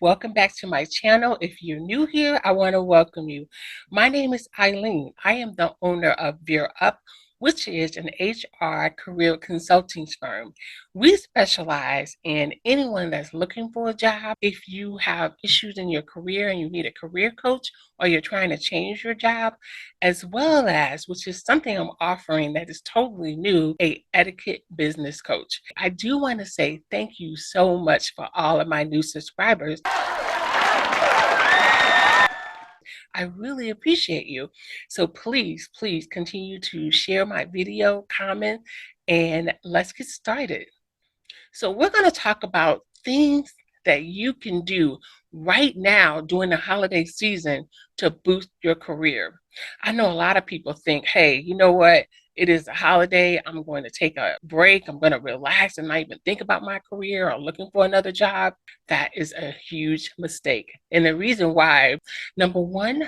Welcome back to my channel. If you're new here, I want to welcome you. My name is Eileen. I am the owner of Veer Up, which is an HR career consulting firm. We specialize in anyone that's looking for a job. If you have issues in your career and you need a career coach, or you're trying to change your job, as well as, which is something I'm offering that is totally new, a etiquette business coach. I do want to say thank you so much for all of my new subscribers. I really appreciate you. So please continue to share my video, comment, and let's get started. So we're going to talk about things that you can do right now during the holiday season to boost your career. I know a lot of people think, hey, you know what? It is a holiday. I'm going to take a break. I'm going to relax and not even think about my career or looking for another job. That is a huge mistake. And the reason why, number one,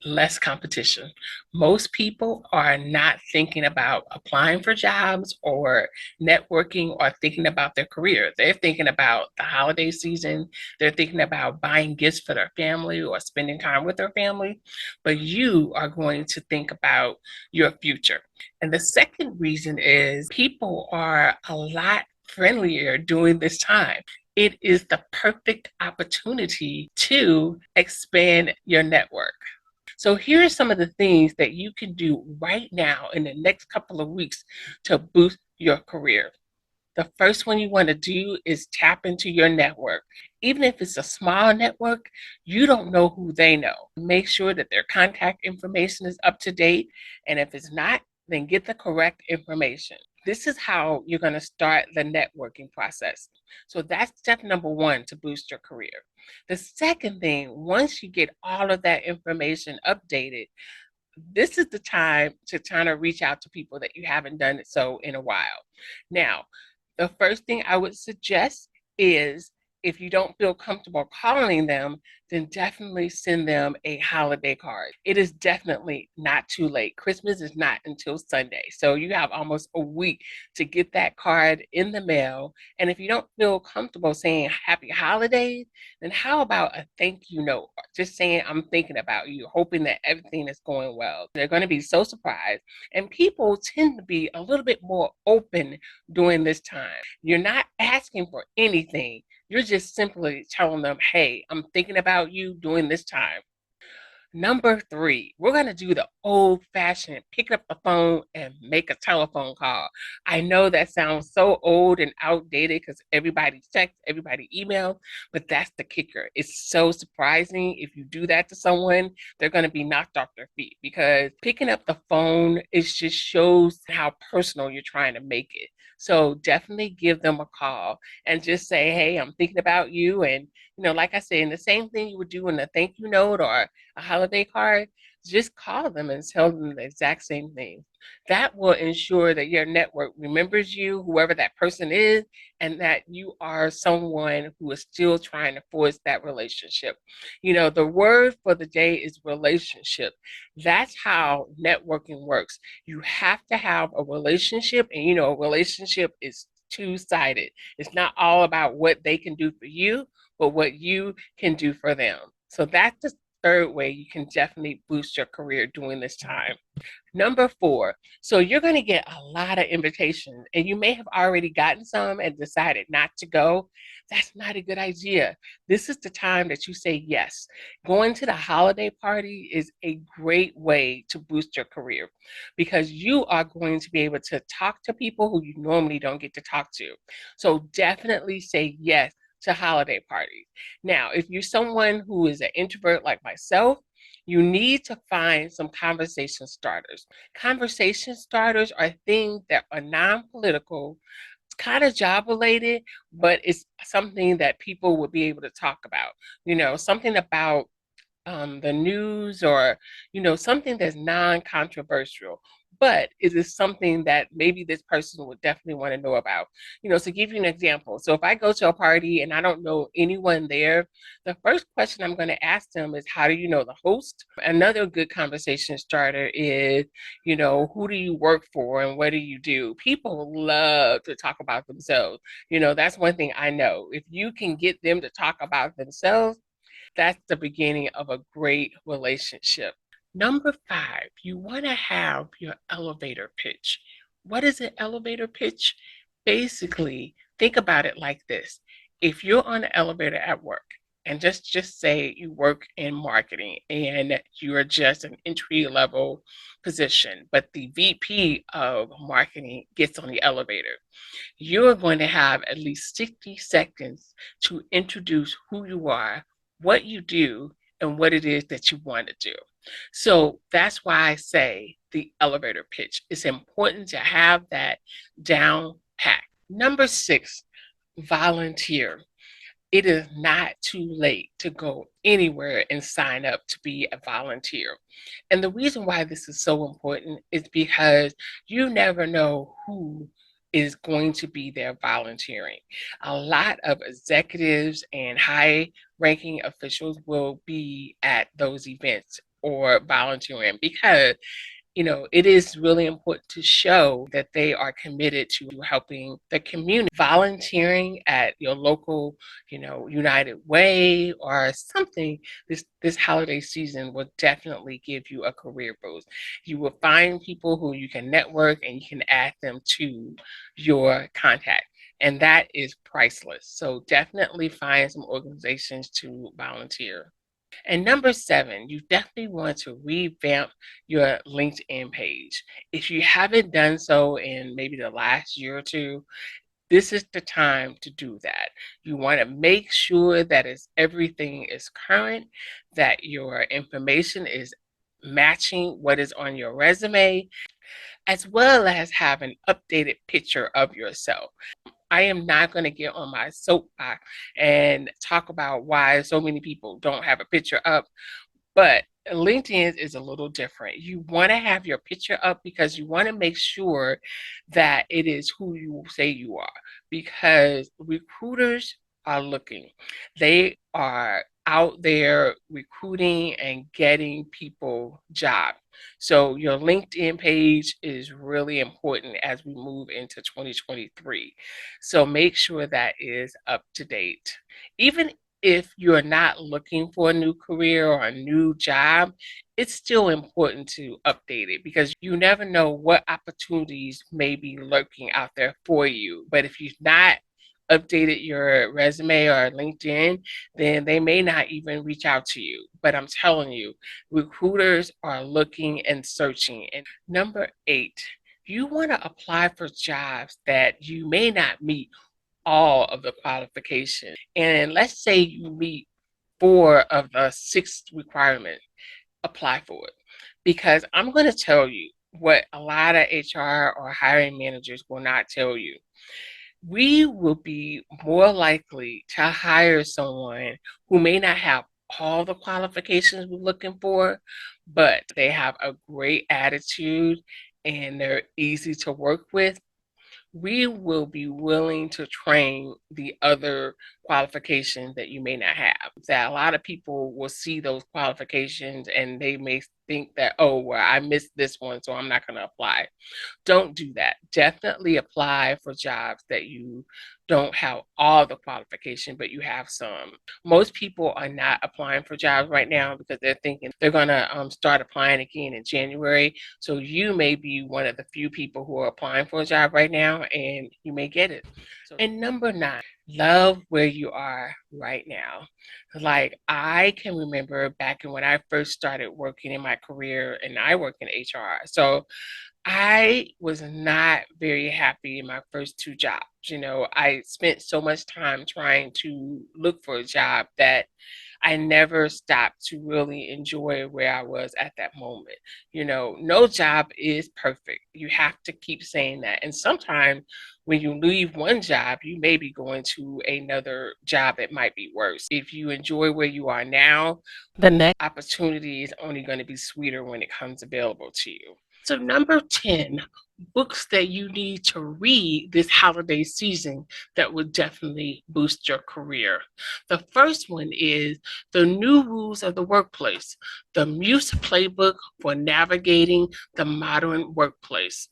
less competition. Most people are not thinking about applying for jobs or networking or thinking about their career. They're thinking about the holiday season. They're thinking about buying gifts for their family or spending time with their family. But you are going to think about your future. And the second reason is people are a lot friendlier during this time. It is the perfect opportunity to expand your network. So here are some of the things that you can do right now in the next couple of weeks to boost your career. The first one you want to do is tap into your network. Even if it's a small network, you don't know who they know. Make sure that their contact information is up to date. And if it's not, then get the correct information. This is how you're going to start the networking process. So that's step number one to boost your career. The second thing, once you get all of that information updated, this is the time to kind of reach out to people that you haven't done it so in a while. Now, the first thing I would suggest is if you don't feel comfortable calling them, then definitely send them a holiday card. It is definitely not too late. Christmas is not until Sunday. So you have almost a week to get that card in the mail. And if you don't feel comfortable saying happy holidays, then how about a thank you note? Just saying, I'm thinking about you, hoping that everything is going well. They're going to be so surprised. And people tend to be a little bit more open during this time. You're not asking for anything. You're just simply telling them, hey, I'm thinking about you during this time. Number three, we're going to do the old fashioned pick up the phone and make a telephone call. I know that sounds so old and outdated because everybody texts, everybody emails, but that's the kicker. It's so surprising if you do that to someone, they're going to be knocked off their feet because picking up the phone, it just shows how personal you're trying to make it. So definitely give them a call and just say, hey, I'm thinking about you. And, like I said, and the same thing you would do in a thank you note or a holiday card, just call them and tell them the exact same thing. That will ensure that your network remembers you, whoever that person is, and that you are someone who is still trying to force that relationship. The word for the day is relationship. That's how networking works. You have to have a relationship, and a relationship is two-sided. It's not all about what they can do for you, but what you can do for them. So that's the third way you can definitely boost your career during this time. Number four, so you're going to get a lot of invitations and you may have already gotten some and decided not to go. That's not a good idea. This is the time that you say yes. Going to the holiday party is a great way to boost your career because you are going to be able to talk to people who you normally don't get to talk to. So definitely say yes to holiday parties. Now, if you're someone who is an introvert like myself, you need to find some conversation starters. Conversation starters are things that are non-political, kind of job related, but it's something that people would be able to talk about. Something about the news or, something that's non-controversial. but it is something that maybe this person would definitely want to know about. To give you an example, so if I go to a party and I don't know anyone there, the first question I'm going to ask them is, how do you know the host? Another good conversation starter is, who do you work for and what do you do? People love to talk about themselves. That's one thing I know. If you can get them to talk about themselves, that's the beginning of a great relationship. Number 5, you want to have your elevator pitch. What is an elevator pitch? Basically, think about it like this. If you're on the elevator at work, and just say you work in marketing and you're just an entry level position, but the VP of marketing gets on the elevator, you're going to have at least 60 seconds to introduce who you are, what you do, and what it is that you want to do. So that's why I say the elevator pitch. It's important to have that down pat. Number 6, volunteer. It is not too late to go anywhere and sign up to be a volunteer. And the reason why this is so important is because you never know who is going to be there volunteering. A lot of executives and high ranking officials will be at those events or volunteering because it is really important to show that they are committed to helping the community. Volunteering at your local, United Way or something this holiday season will definitely give you a career boost. You will find people who you can network and you can add them to your contact. And that is priceless. So definitely find some organizations to volunteer. And number 7, you definitely want to revamp your LinkedIn page. If you haven't done so in maybe the last year or two, this is the time to do that. You want to make sure that everything is current, that your information is matching what is on your resume, as well as have an updated picture of yourself. I am not going to get on my soapbox and talk about why so many people don't have a picture up, but LinkedIn is a little different. You want to have your picture up because you want to make sure that it is who you say you are, because recruiters are looking. They are out there recruiting and getting people jobs. So your LinkedIn page is really important as we move into 2023. So make sure that is up to date. Even if you're not looking for a new career or a new job, it's still important to update it because you never know what opportunities may be lurking out there for you. But if you've not updated your resume or LinkedIn, then they may not even reach out to you. But I'm telling you, recruiters are looking and searching. And number 8, you want to apply for jobs that you may not meet all of the qualifications. And let's say you meet 4 of the 6 requirements, apply for it. Because I'm going to tell you what a lot of HR or hiring managers will not tell you. We will be more likely to hire someone who may not have all the qualifications we're looking for, but they have a great attitude and they're easy to work with. We will be willing to train the other qualifications that you may not have. That a lot of people will see those qualifications and they may think that, oh, well, I missed this one, so I'm not going to apply. Don't do that. Definitely apply for jobs that you don't have all the qualification, but you have some. Most people are not applying for jobs right now because they're thinking they're going to start applying again in January. So you may be one of the few people who are applying for a job right now and you may get it. And number 9, love where you are right now. Like I can remember back when I first started working in my career and I work in HR. So I was not very happy in my first 2 jobs. I spent so much time trying to look for a job that I never stopped to really enjoy where I was at that moment. No job is perfect. You have to keep saying that. And sometimes when you leave one job, you may be going to another job that might be worse. If you enjoy where you are now, the next opportunity is only going to be sweeter when it comes available to you. So, number 10, books that you need to read this holiday season that will definitely boost your career. The first one is The New Rules of the Workplace, the Muse Playbook for Navigating the Modern Workplace.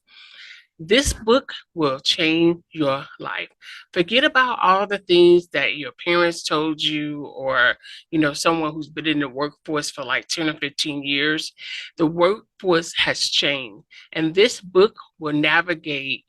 This book will change your life. Forget about all the things that your parents told you or, someone who's been in the workforce for like 10 or 15 years. The workforce has changed, and this book will navigate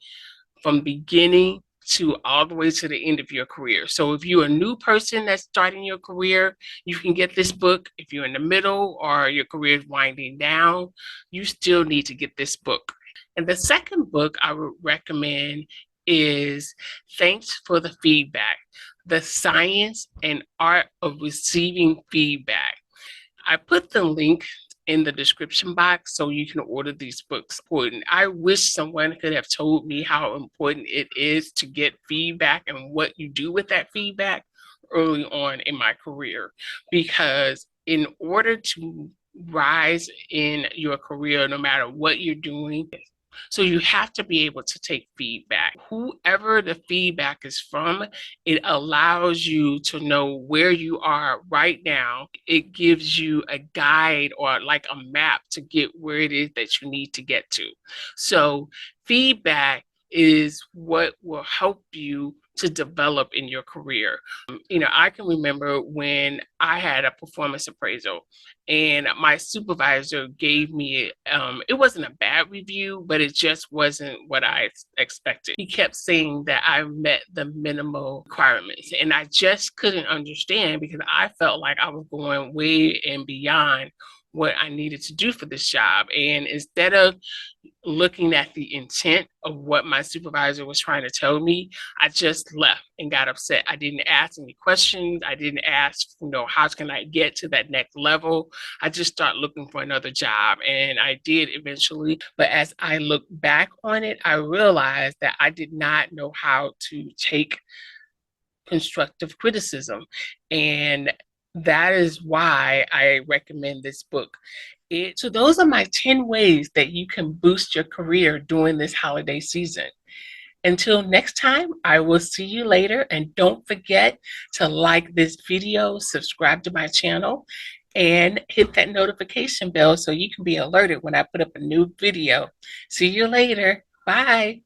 from beginning to all the way to the end of your career. So if you're a new person that's starting your career, you can get this book. If you're in the middle or your career is winding down, you still need to get this book. And the second book I would recommend is Thanks for the Feedback, The Science and Art of Receiving Feedback. I put the link in the description box so you can order these books. I wish someone could have told me how important it is to get feedback and what you do with that feedback early on in my career, because in order to rise in your career, no matter what you're doing, so you have to be able to take feedback. Whoever the feedback is from, it allows you to know where you are right now. It gives you a guide or like a map to get where it is that you need to get to. So feedback is what will help you to develop in your career. I can remember when I had a performance appraisal and my supervisor gave me, it wasn't a bad review, but it just wasn't what I expected. He kept saying that I met the minimal requirements, and I just couldn't understand because I felt like I was going way and beyond what I needed to do for this job. And instead of looking at the intent of what my supervisor was trying to tell me, I just left and got upset. I didn't ask any questions. I didn't ask, how can I get to that next level? I just started looking for another job, and I did eventually. But as I look back on it, I realized that I did not know how to take constructive criticism. And that is why I recommend this book. So those are my 10 ways that you can boost your career during this holiday season. Until next time, I will see you later. And don't forget to like this video, subscribe to my channel, and hit that notification bell so you can be alerted when I put up a new video. See you later. Bye.